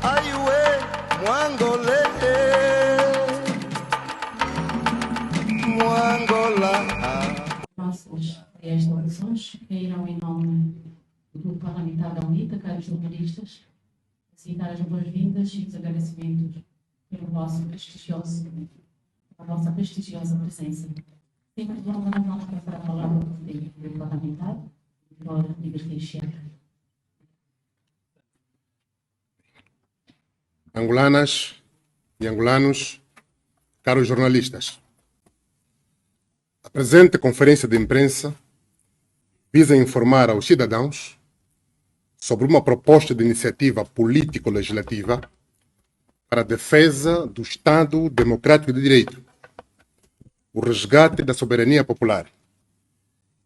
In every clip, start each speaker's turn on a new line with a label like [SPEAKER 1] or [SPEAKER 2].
[SPEAKER 1] Aiuê, Mwangolê, Mwangola.
[SPEAKER 2] Próximos a estas eleições cairão em nome do Grupo Parlamentar da UNITA, caros jornalistas, assim dar as boas-vindas e os agradecimentos pela vossa prestigiosa presença. Sempre vamos passar a palavra ao presidente do Grupo Parlamentar, o Dr. Rodrigues Teixeira.
[SPEAKER 3] Angolanas e angolanos, caros jornalistas, a presente conferência de imprensa visa informar aos cidadãos sobre uma proposta de iniciativa político-legislativa para a defesa do Estado Democrático de Direito, o resgate da soberania popular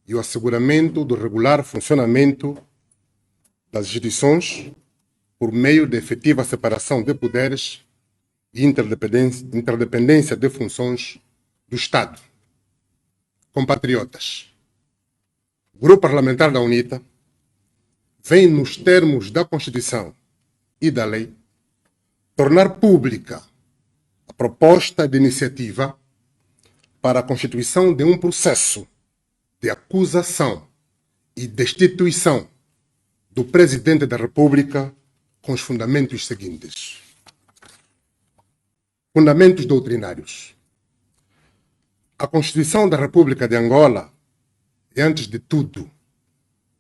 [SPEAKER 3] e o asseguramento do regular funcionamento das instituições por meio de efetiva separação de poderes e interdependência de funções do Estado. Compatriotas, o Grupo Parlamentar da UNITA vem, nos termos da Constituição e da lei, tornar pública a proposta de iniciativa para a constituição de um processo de acusação e destituição do Presidente da República com os fundamentos seguintes. Fundamentos doutrinários. A Constituição da República de Angola é, antes de tudo,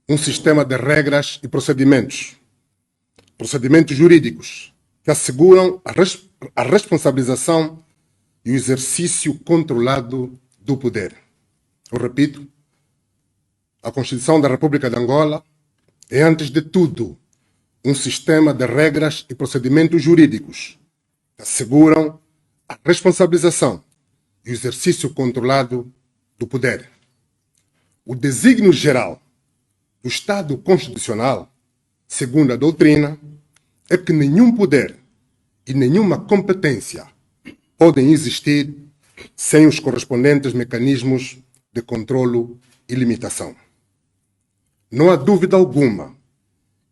[SPEAKER 3] um sistema de regras e procedimentos jurídicos que asseguram a responsabilização e o exercício controlado do poder. Eu repito, a Constituição da República de Angola é, antes de tudo, um sistema de regras e procedimentos jurídicos que asseguram a responsabilização e o exercício controlado do poder. O desígnio geral do Estado Constitucional, segundo a doutrina, é que nenhum poder e nenhuma competência podem existir sem os correspondentes mecanismos de controlo e limitação. Não há dúvida alguma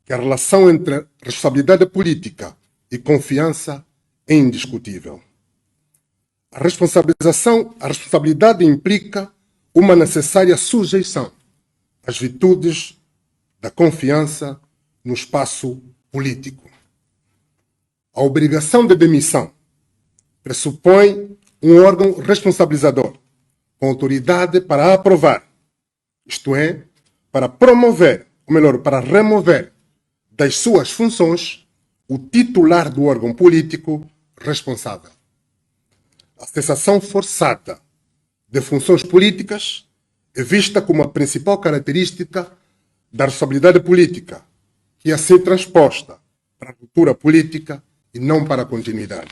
[SPEAKER 3] que a relação entre responsabilidade política e confiança é indiscutível. A responsabilidade implica uma necessária sujeição às virtudes da confiança no espaço político. A obrigação de demissão pressupõe um órgão responsabilizador, com autoridade para aprovar, isto é, para promover, ou melhor, para remover das suas funções o titular do órgão político responsável. A cessação forçada de funções políticas é vista como a principal característica da responsabilidade política, que é a ser transposta para a cultura política e não para a continuidade.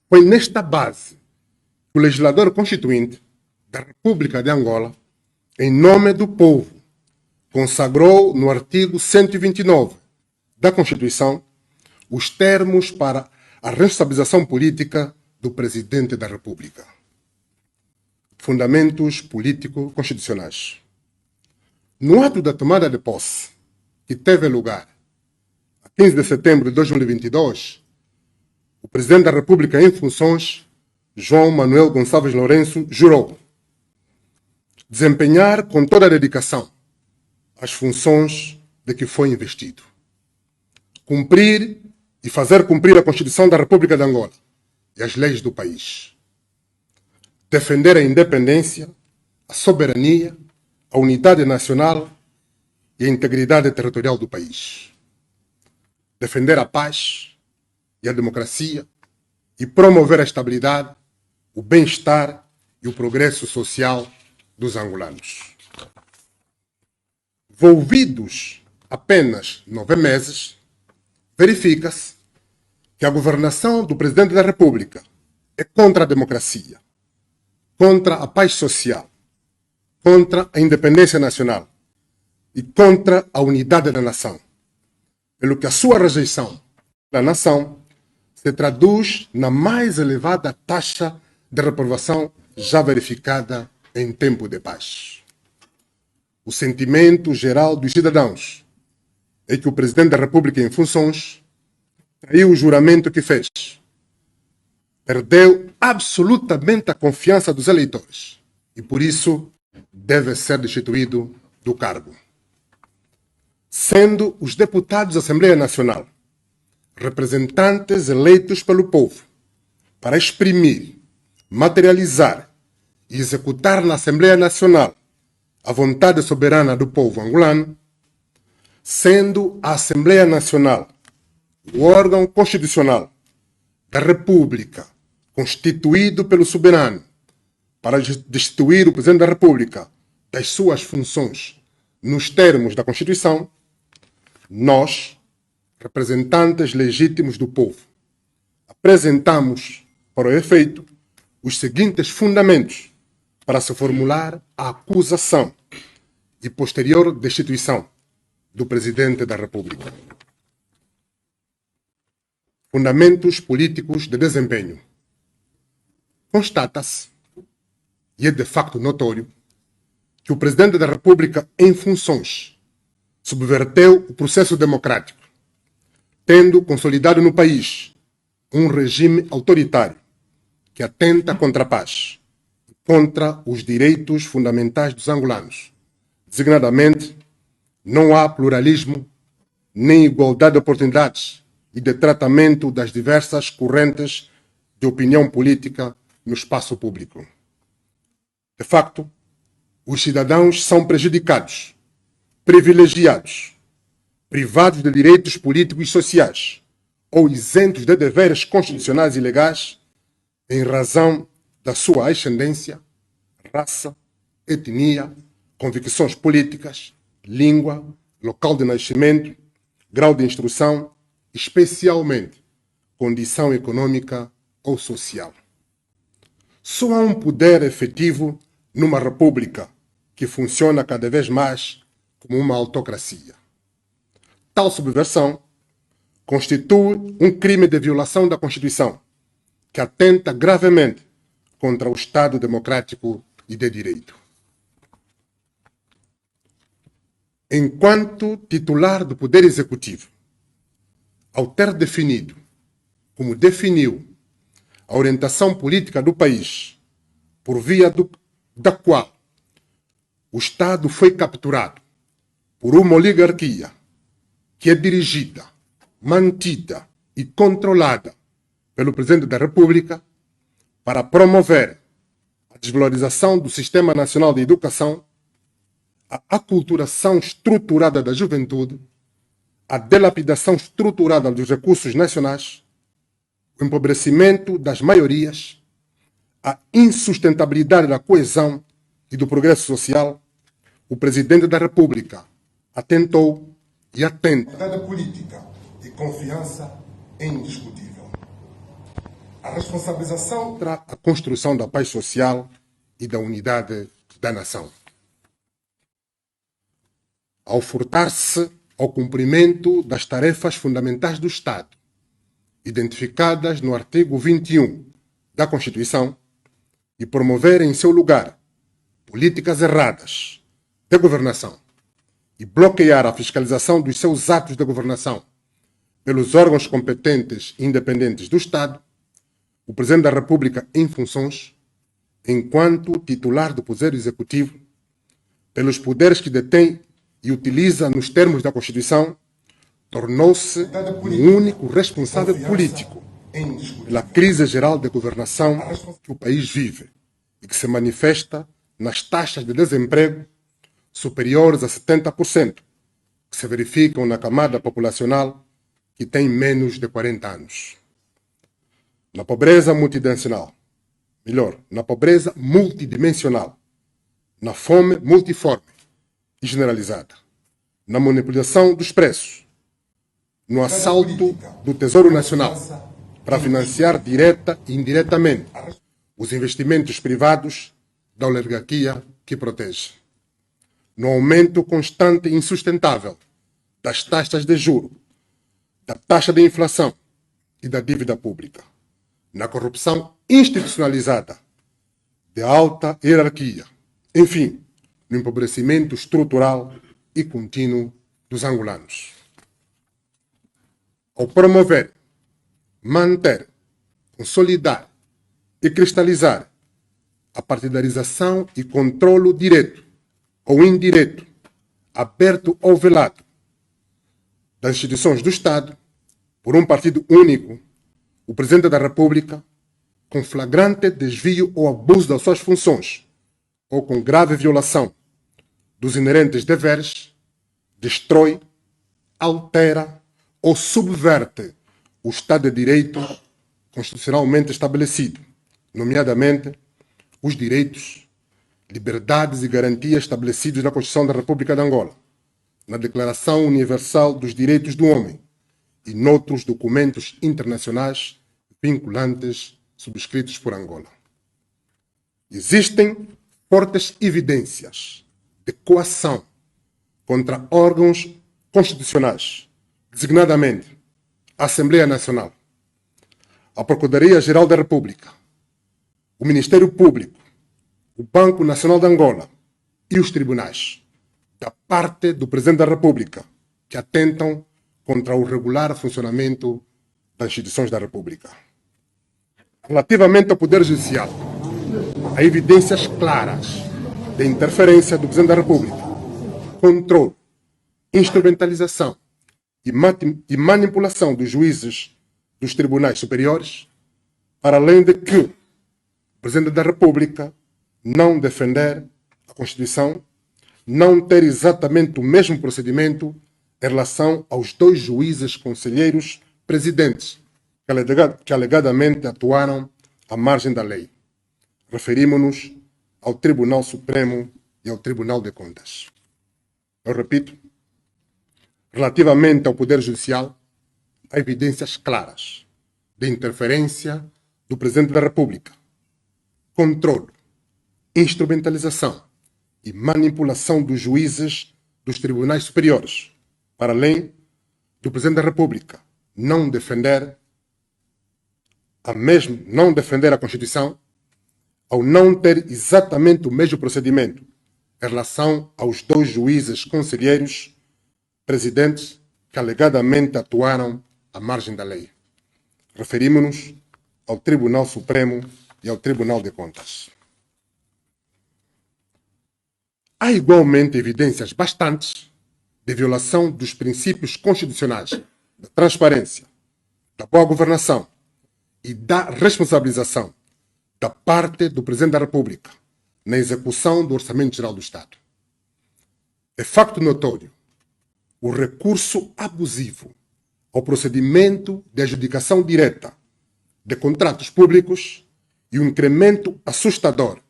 [SPEAKER 3] Foi nesta base que o legislador constituinte da República de Angola, em nome do povo, consagrou no artigo 129 da Constituição os termos para a responsabilização política do Presidente da República. Fundamentos político-constitucionais. No ato da tomada de posse, que teve lugar a 15 de setembro de 2022, o Presidente da República em funções, João Manuel Gonçalves Lourenço, jurou desempenhar com toda a dedicação as funções de que foi investido. Cumprir e fazer cumprir a Constituição da República de Angola e as leis do país. Defender a independência, a soberania, a unidade nacional e a integridade territorial do país. Defender a paz e a democracia e promover a estabilidade, o bem-estar e o progresso social dos angolanos. Volvidos apenas 9 meses, verifica-se que a governação do Presidente da República é contra a democracia, contra a paz social, contra a independência nacional e contra a unidade da nação, pelo que a sua rejeição da nação se traduz na mais elevada taxa de reprovação já verificada em tempo de paz. O sentimento geral dos cidadãos é que o Presidente da República em funções traiu o juramento que fez. Perdeu absolutamente a confiança dos eleitores e, por isso, deve ser destituído do cargo. Sendo os deputados da Assembleia Nacional representantes eleitos pelo povo para exprimir, materializar e executar na Assembleia Nacional a vontade soberana do povo angolano, sendo a Assembleia Nacional o órgão constitucional da República constituído pelo soberano para destituir o Presidente da República das suas funções nos termos da Constituição, nós, representantes legítimos do povo, apresentamos para o efeito os seguintes fundamentos para se formular a acusação e posterior destituição do Presidente da República. Fundamentos políticos de desempenho. Constata-se, e é de facto notório, que o Presidente da República em funções subverteu o processo democrático, tendo consolidado no país um regime autoritário que atenta contra a paz, contra os direitos fundamentais dos angolanos. Designadamente, não há pluralismo nem igualdade de oportunidades e de tratamento das diversas correntes de opinião política no espaço público. De facto, os cidadãos são prejudicados, privilegiados, privados de direitos políticos e sociais ou isentos de deveres constitucionais e legais em razão da sua ascendência, raça, etnia, convicções políticas, língua, local de nascimento, grau de instrução, especialmente condição econômica ou social. Só há um poder efetivo numa república que funciona cada vez mais como uma autocracia. Tal subversão constitui um crime de violação da Constituição que atenta gravemente contra o Estado democrático e de direito. Enquanto titular do Poder Executivo, ao ter definido, como definiu, a orientação política do país, por via da qual o Estado foi capturado por uma oligarquia que é dirigida, mantida e controlada pelo Presidente da República para promover a desvalorização do Sistema Nacional de Educação, a aculturação estruturada da juventude, a delapidação estruturada dos recursos nacionais, o empobrecimento das maiorias, a insustentabilidade da coesão e do progresso social, o Presidente da República atentou e atenta. A política e confiança é indiscutível. A responsabilização para a construção da paz social e da unidade da nação. Ao furtar-se ao cumprimento das tarefas fundamentais do Estado, identificadas no artigo 21 da Constituição, e promover em seu lugar políticas erradas de governação e bloquear a fiscalização dos seus atos de governação pelos órgãos competentes e independentes do Estado, o Presidente da República em funções, enquanto titular do Poder Executivo, pelos poderes que detém e utiliza nos termos da Constituição, tornou-se o único responsável político pela crise geral de governação que o país vive e que se manifesta nas taxas de desemprego superiores a 70%, que se verificam na camada populacional que tem menos de 40 anos. Na pobreza multidimensional, na pobreza multidimensional, na fome multiforme e generalizada, na manipulação dos preços, no assalto do Tesouro Nacional para financiar direta e indiretamente os investimentos privados da oligarquia que protege, no aumento constante e insustentável das taxas de juros, da taxa de inflação e da dívida pública, na corrupção institucionalizada de alta hierarquia, enfim, no empobrecimento estrutural e contínuo dos angolanos. ao promover, manter, consolidar e cristalizar a partidarização e controlo direto ou indireto, aberto ou velado, das instituições do Estado por um partido único, o Presidente da República, com flagrante desvio ou abuso das suas funções ou com grave violação dos inerentes deveres, destrói, altera ou subverte o Estado de Direito constitucionalmente estabelecido, nomeadamente os direitos, liberdades e garantias estabelecidos na Constituição da República de Angola, na Declaração Universal dos Direitos do Homem e noutros documentos internacionais vinculantes subscritos por Angola. Existem fortes evidências de coação contra órgãos constitucionais, designadamente a Assembleia Nacional, a Procuradoria-Geral da República, o Ministério Público, o Banco Nacional de Angola e os tribunais, da parte do Presidente da República, que atentam contra o regular funcionamento das instituições da República. Relativamente ao Poder Judicial, há evidências claras de interferência do Presidente da República, controle, instrumentalização e manipulação dos juízes dos tribunais superiores, para além de que o Presidente da República não defender a Constituição, não ter exatamente o mesmo procedimento em relação aos dois juízes conselheiros presidentes que alegadamente atuaram à margem da lei. Referimos-nos ao Tribunal Supremo e ao Tribunal de Contas. Eu repito, relativamente ao Poder Judicial, há evidências claras de interferência do Presidente da República, controle, instrumentalização e manipulação dos juízes dos tribunais superiores, para além do Presidente da República não defender a Constituição, ao não ter exatamente o mesmo procedimento em relação aos dois juízes conselheiros presidentes que alegadamente atuaram à margem da lei. Referimos-nos ao Tribunal Supremo e ao Tribunal de Contas. Há igualmente evidências bastantes de violação dos princípios constitucionais da transparência, da boa governação e da responsabilização da parte do Presidente da República na execução do Orçamento Geral do Estado. É facto notório o recurso abusivo ao procedimento de adjudicação direta de contratos públicos e um incremento assustador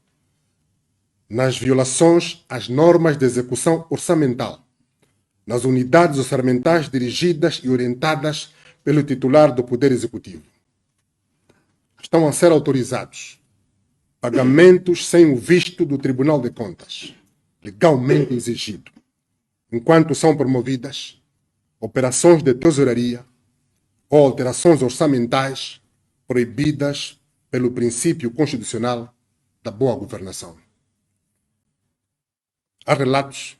[SPEAKER 3] nas violações às normas de execução orçamental, nas unidades orçamentais dirigidas e orientadas pelo titular do Poder Executivo. Estão a ser autorizados pagamentos sem o visto do Tribunal de Contas, legalmente exigido, enquanto são promovidas operações de tesouraria ou alterações orçamentais proibidas pelo princípio constitucional da boa governação. Há relatos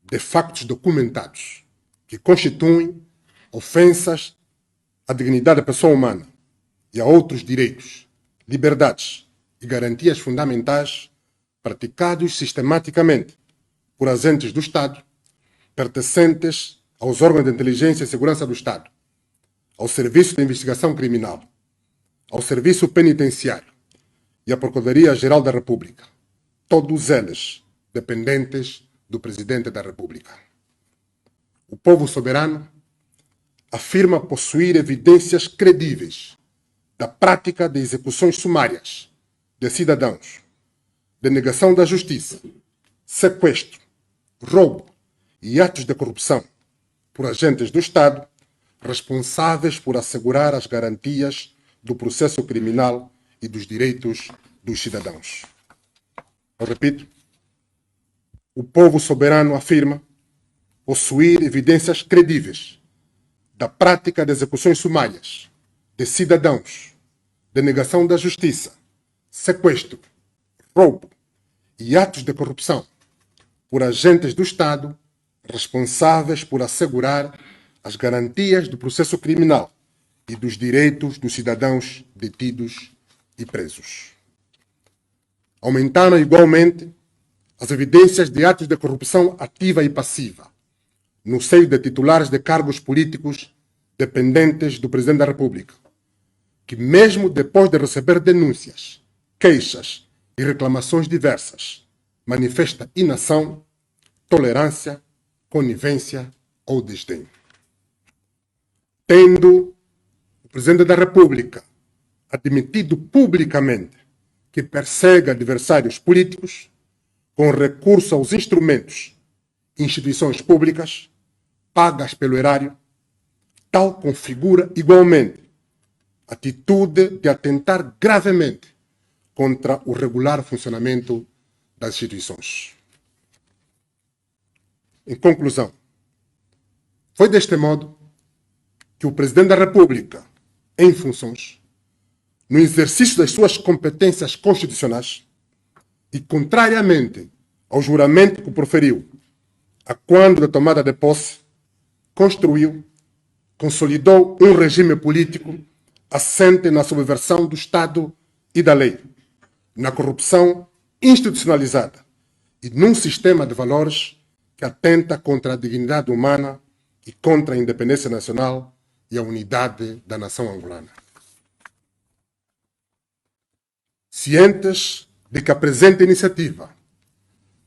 [SPEAKER 3] de factos documentados que constituem ofensas à dignidade da pessoa humana e a outros direitos, liberdades e garantias fundamentais praticados sistematicamente por agentes do Estado pertencentes aos órgãos de inteligência e segurança do Estado, ao Serviço de Investigação Criminal, ao Serviço Penitenciário e à Procuradoria-Geral da República, todos eles dependentes do Presidente da República. O povo soberano afirma possuir evidências credíveis da prática de execuções sumárias de cidadãos, de negação da justiça, sequestro, roubo e atos de corrupção por agentes do Estado responsáveis por assegurar as garantias do processo criminal e dos direitos dos cidadãos. Eu repito, o povo soberano afirma possuir evidências credíveis da prática de execuções sumárias de cidadãos, de negação da justiça, sequestro, roubo e atos de corrupção por agentes do Estado responsáveis por assegurar as garantias do processo criminal e dos direitos dos cidadãos detidos e presos. Aumentaram igualmente as evidências de atos de corrupção ativa e passiva no seio de titulares de cargos políticos dependentes do Presidente da República, que mesmo depois de receber denúncias, queixas e reclamações diversas, manifesta inação, tolerância, conivência ou desdém. Tendo o Presidente da República admitido publicamente que persegue adversários políticos com recurso aos instrumentos e instituições públicas pagas pelo erário, tal configura igualmente atitude de atentar gravemente contra o regular funcionamento das instituições. Em conclusão, foi deste modo que o Presidente da República, em funções, no exercício das suas competências constitucionais e contrariamente ao juramento que proferiu a quando da tomada de posse, construiu, consolidou um regime político assente na subversão do Estado e da lei, na corrupção institucionalizada e num sistema de valores que atenta contra a dignidade humana e contra a independência nacional e a unidade da nação angolana. Cientes de que a presente iniciativa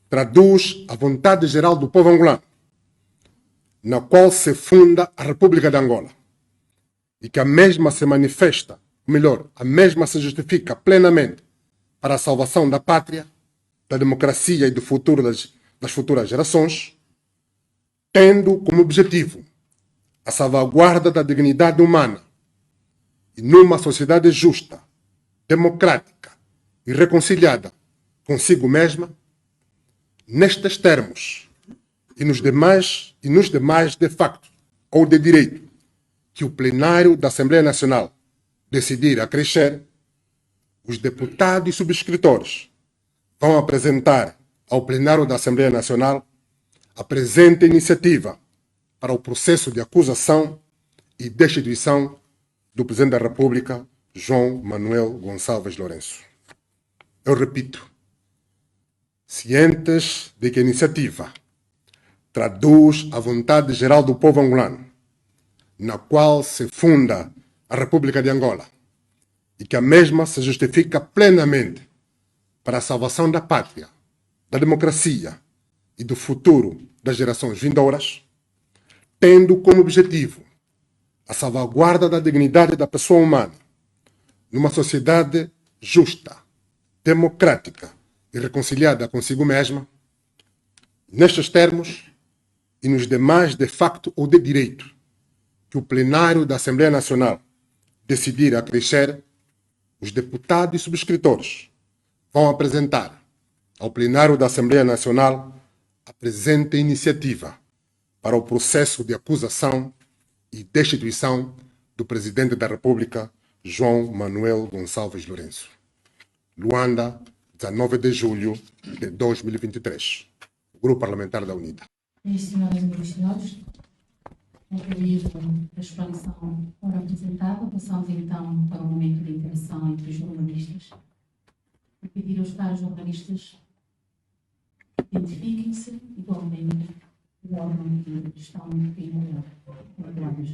[SPEAKER 3] traduz a vontade geral do povo angolano, na qual se funda a República de Angola, e que a mesma se manifesta, ou melhor, a mesma se justifica plenamente para a salvação da pátria, da democracia e do futuro das futuras gerações, tendo como objetivo a salvaguarda da dignidade humana e numa sociedade justa, democrática e reconciliada consigo mesma, nestes termos e nos demais de facto ou de direito que o plenário da Assembleia Nacional decidir acrescer, os deputados e subscritores vão apresentar ao plenário da Assembleia Nacional a presente iniciativa para o processo de acusação e destituição do Presidente da República, João Manuel Gonçalves Lourenço. Eu repito, cientes de que a iniciativa traduz a vontade geral do povo angolano, na qual se funda a República de Angola, e que a mesma se justifica plenamente para a salvação da pátria, da democracia e do futuro das gerações vindouras, tendo como objetivo a salvaguarda da dignidade da pessoa humana numa sociedade justa, democrática e reconciliada consigo mesma, nestes termos e nos demais de facto ou de direito que o plenário da Assembleia Nacional decidir acrescer, os deputados e subscritores vão apresentar ao plenário da Assembleia Nacional a presente iniciativa para o processo de acusação e destituição do Presidente da República, João Manuel Gonçalves Lourenço. Luanda, 19 de julho de 2023. Grupo Parlamentar da UNITA.
[SPEAKER 2] Senhoras e senhores, concluída a exposição ora apresentada, passamos então para o momento de interação entre os jornalistas. Vou pedir aos caros jornalistas identifiquem-se igualmente o órgão que estão enquadrados.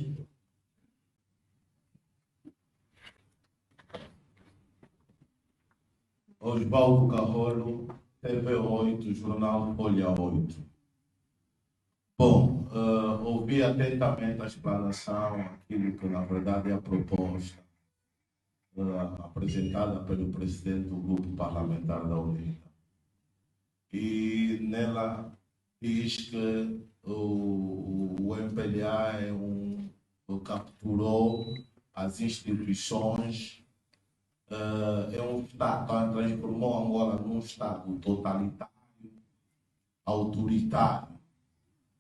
[SPEAKER 4] Osvaldo Carrolo, TV8, Jornal Folha 8. Bom, ouvi atentamente a explanação, aquilo que na verdade é a proposta apresentada pelo presidente do Grupo Parlamentar da UNITA. E nela diz que o MPLA capturou as instituições, transformou Angola num Estado totalitário, autoritário.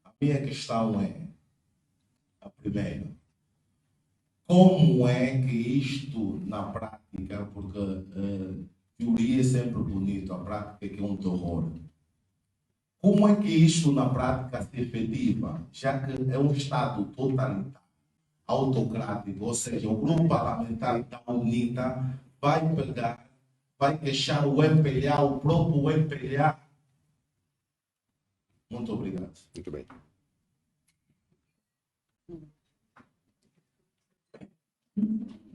[SPEAKER 4] A minha questão é, a primeira, como é que isto na prática, porque teoria é sempre bonito, a prática é que é um terror. Como é que isto na prática se efetiva, já que é um Estado totalitário, autocrático, ou seja, o grupo parlamentar da UNITA vai pegar, vai deixar o MPLA, o próprio MPLA. Muito obrigado.
[SPEAKER 3] Muito bem.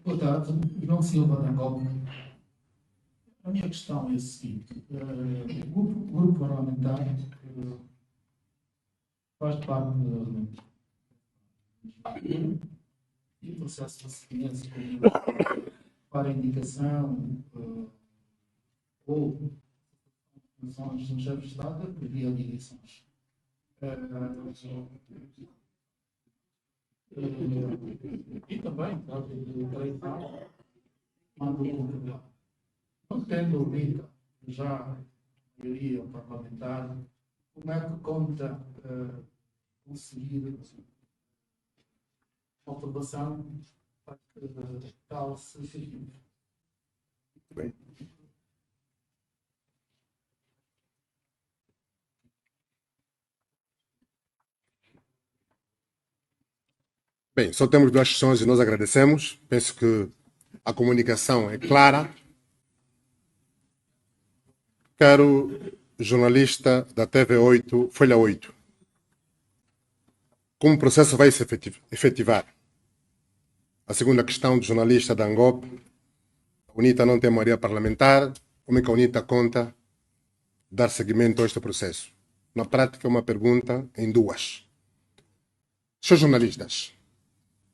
[SPEAKER 5] Boa tarde, João Silva da Angola. A minha questão é a seguinte: o grupo parlamentar faz parte do processo de seguimento para a indicação ou funções do chefe de Estado por via de eleições. E também, caso de eleição, mando o programa. Não tendo ouvido já a maioria parlamentar, como é que conta conseguir uma aprovação para que tal se efetive?
[SPEAKER 3] Bem. Bem, só temos duas questões e nós agradecemos. Penso que a comunicação é clara. Caro jornalista da TV8, Folha 8, como o processo vai se efetivar? A segunda questão do jornalista da ANGOP, a UNITA não tem maioria parlamentar, como é que a UNITA conta dar seguimento a este processo? Na prática é uma pergunta em duas. Senhores jornalistas,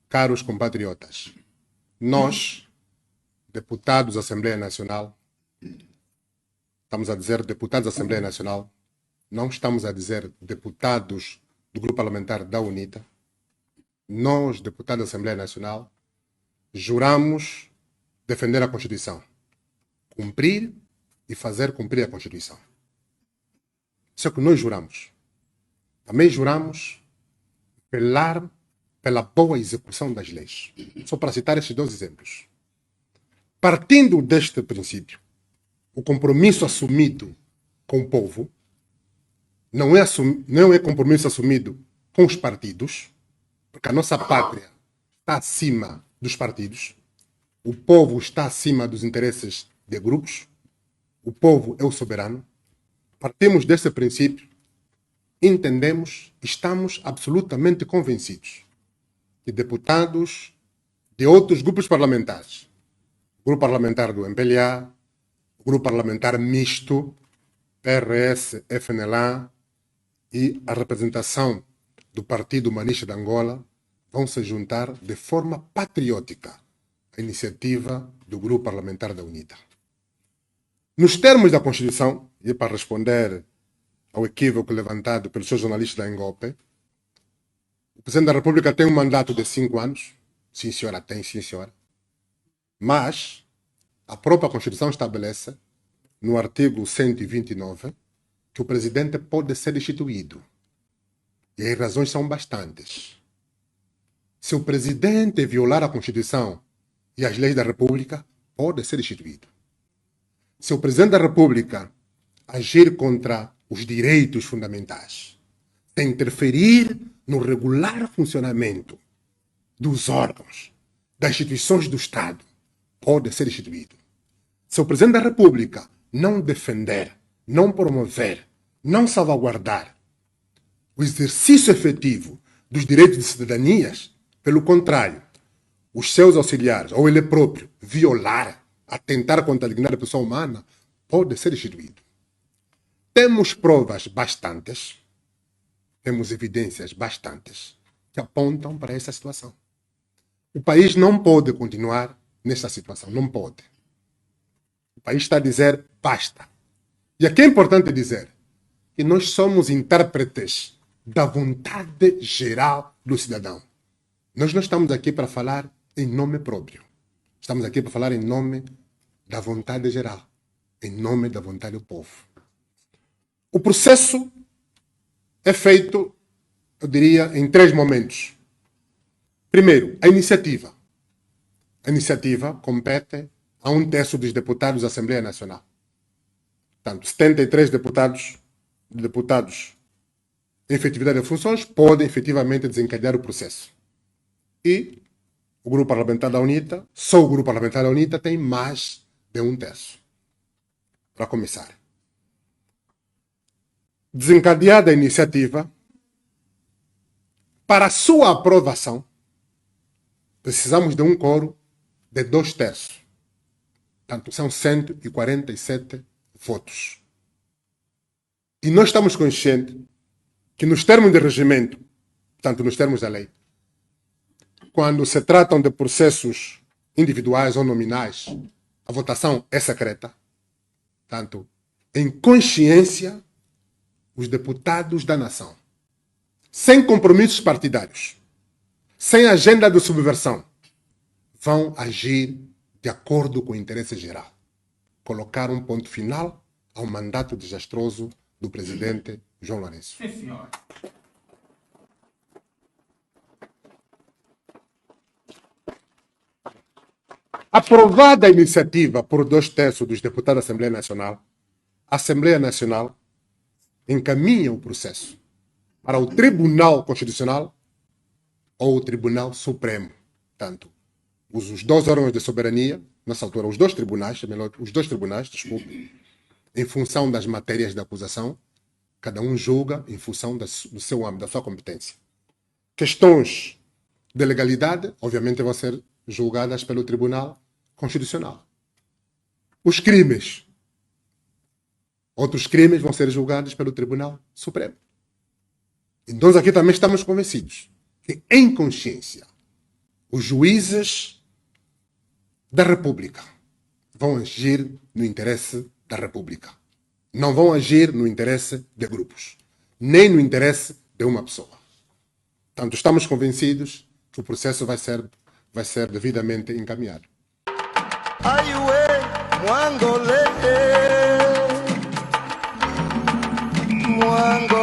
[SPEAKER 3] caros compatriotas, nós, deputados da Assembleia Nacional, estamos a dizer deputados da Assembleia Nacional, não estamos a dizer deputados do grupo parlamentar da UNITA. Nós, deputados da Assembleia Nacional, juramos defender a Constituição, cumprir e fazer cumprir a Constituição. Isso é o que nós juramos. Também juramos velar pela boa execução das leis. Só para citar estes dois exemplos. Partindo deste princípio, o compromisso assumido com o povo não é compromisso assumido com os partidos, porque a nossa pátria está acima dos partidos, o povo está acima dos interesses de grupos, o povo é o soberano. Partimos desse princípio, entendemos, estamos absolutamente convencidos que deputados de outros grupos parlamentares, o grupo parlamentar do MPLA, o grupo parlamentar misto, PRS, FNLA e a representação do Partido Humanista de Angola vão se juntar de forma patriótica à iniciativa do grupo parlamentar da UNITA. Nos termos da Constituição, e para responder ao equívoco levantado pelos seus jornalistas da Angope, o Presidente da República tem um mandato de 5 anos. Sim, senhora, tem, sim, senhora. Mas a própria Constituição estabelece, no artigo 129, que o Presidente pode ser destituído. E as razões são bastantes. Se o Presidente violar a Constituição e as leis da República, pode ser destituído. Se o Presidente da República agir contra os direitos fundamentais, se interferir no regular funcionamento dos órgãos, das instituições do Estado, pode ser destituído. Se o Presidente da República não defender, não promover, não salvaguardar o exercício efetivo dos direitos de cidadanias, pelo contrário, os seus auxiliares ou ele próprio violar, atentar contra a dignidade da pessoa humana, pode ser destituído. Temos provas bastantes, temos evidências bastantes que apontam para essa situação. O país não pode continuar nessa situação, não pode. O país está a dizer basta. E aqui é importante dizer que nós somos intérpretes da vontade geral do cidadão. Nós não estamos aqui para falar em nome próprio. Estamos aqui para falar em nome da vontade geral, em nome da vontade do povo. O processo é feito, eu diria, em 3 momentos. Primeiro, a iniciativa. A iniciativa compete a 1/3 dos deputados da Assembleia Nacional. Portanto, 73 deputados de deputados em efetividade de funções podem efetivamente desencadear o processo. E o grupo parlamentar da UNITA, só o grupo parlamentar da UNITA tem mais de 1/3. Para começar. Desencadeada a iniciativa, para sua aprovação, precisamos de um quórum de 2/3. Portanto, são 147 votos. E nós estamos conscientes que nos termos de regimento, portanto, nos termos da lei, quando se tratam de processos individuais ou nominais, a votação é secreta. Portanto, em consciência, os deputados da nação, sem compromissos partidários, sem agenda de subversão, vão agir de acordo com o interesse geral. Colocar um ponto final ao mandato desastroso do presidente João Lourenço.
[SPEAKER 5] Sim, senhor.
[SPEAKER 3] Aprovada a iniciativa por 2/3 dos deputados da Assembleia Nacional, a Assembleia Nacional encaminha o processo para o Tribunal Constitucional ou o Tribunal Supremo. Portanto, os dois órgãos de soberania, nessa altura, os dois tribunais, desculpe, em função das matérias da acusação, cada um julga em função do seu âmbito, da sua competência. Questões de legalidade, obviamente, vão ser julgadas pelo Tribunal Constitucional. Os crimes, outros crimes vão ser julgados pelo Tribunal Supremo. E nós aqui também estamos convencidos que, em consciência, os juízes da República vão agir no interesse da República. Não vão agir no interesse de grupos, nem no interesse de uma pessoa. Portanto, estamos convencidos que o processo vai ser devidamente encaminhado.
[SPEAKER 1] Ai, ué, Mwangolé, Mwango.